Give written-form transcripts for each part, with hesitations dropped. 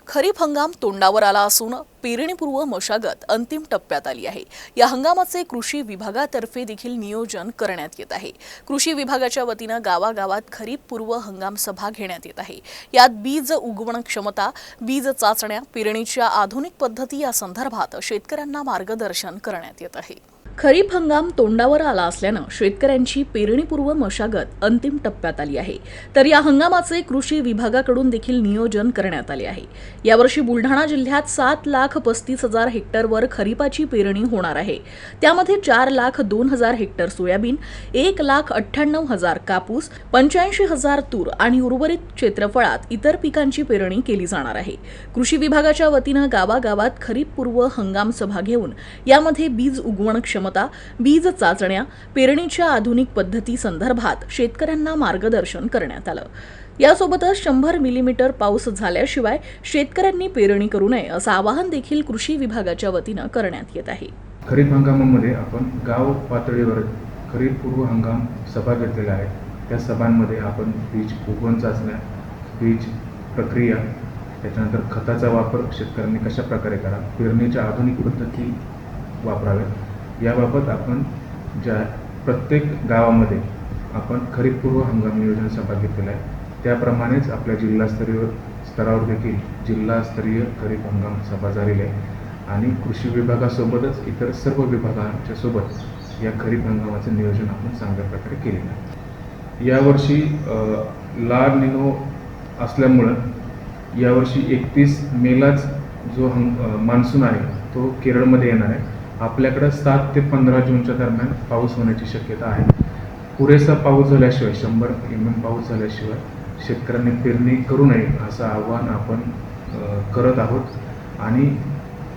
खरीप हंगाम तोंडावर आला असून पेरणीपूर्व मशागत अंतिम टप्प्यात आली आहे। या हंगामाचे कृषी विभागातर्फे देखील नियोजन करण्यात येत आहे। कृषी विभागाच्या वतीने गावागावात खरीप पूर्व हंगाम सभा घेण्यात येत आहे। यात बीज उगवण क्षमता, बीज चाचण्या, पेरणीच्या आधुनिक पद्धती या संदर्भात शेतकऱ्यांना मार्गदर्शन करण्यात येत आहे। खरीप हंगाम तोंडावर आला असल्याने शेतकऱ्यांची पेरणीपूर्व मशागत अंतिम टप्प्यात आली आहे। तर या हंगामाचे कृषी विभागाकडून देखील नियोजन करण्यात आले आहे। यावर्षी बुलढाणा जिल्ह्यात 7,35,000 हेक्टरवर खरीपाची पेरणी होणार आहे। त्यामध्ये 4,02,000 हेक्टर सोयाबीन, 1,98,000 कापूस, 85,000 तूर आणि उर्वरित क्षेत्रफळात इतर पिकांची पेरणी केली जाणार आहे। कृषी विभागाच्या वतीने गावागावात खरीप पूर्व हंगाम सभा घेऊन यामध्ये बीज उगवण क्षमता, बीज चाचण्या, पेरणीच्या आधुनिक पद्धती संदर्भात शेतकऱ्यांना मार्गदर्शन करण्यात आलं। यासोबतच 100 मिलीमीटर पाऊस झाल्याशिवाय शेतकऱ्यांनी पेरणी करू नये असं आवाहन देखील कृषी विभागाच्या वतीने करण्यात येत आहे। खरीप हंगामामध्ये आपण गाव पातळीवर खरीप पूर्व हंगाम सभा घेतलेल्या आहेत। त्या सभांमध्ये आपण बीज उगवण चाचण्या, बीज प्रक्रिया, त्याच्यानंतर खताचा वापर शेतकऱ्यांनी कशा प्रकारे करा, पेरणीच्या आधुनिक पद्धती वापराव्यात याबाबत आपण प्रत्येक गावामध्ये आपण खरीप पूर्व हंगाम नियोजन सभा घेतलेला आहे। त्याप्रमाणेच आपल्या जिल्हास्तरीय स्तरावर देखील जिल्हास्तरीय खरीप हंगाम सभा झालेली आहे आणि कृषी विभागासोबतच इतर सर्व विभागांच्या सोबत या खरीप हंगामाचं नियोजन आपण चांगल्या प्रकारे केलेलं आहे। यावर्षी ला निनो असल्यामुळं यावर्षी 31 मेलाच जो मान्सून आहे तो केरळमध्ये येणार आहे। आपल्याकडे 7 ते 15 जूनच्या दरम्यान पाऊस होण्याची शक्यता आहे। पुरेसा पाऊस झाल्याशिवाय 100 mm पाऊस झाल्याशिवाय शेतकऱ्यांनी पेरणी करू नये असं आवाहन आपण करत आहोत। आणि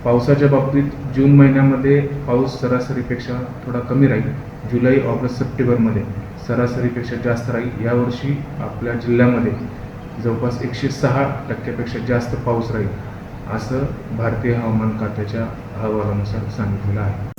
पावसाच्या बाबतीत जून महिन्यामध्ये पाऊस सरासरीपेक्षा थोडा कमी राहील, जुलै, ऑगस्ट, सप्टेंबरमध्ये सरासरीपेक्षा जास्त राहील। यावर्षी आपल्या जिल्ह्यामध्ये जवळपास 106% जास्त पाऊस राहील असं भारतीय हवामान खात्याच्या अहवालानुसार सांगितलेलं आहे।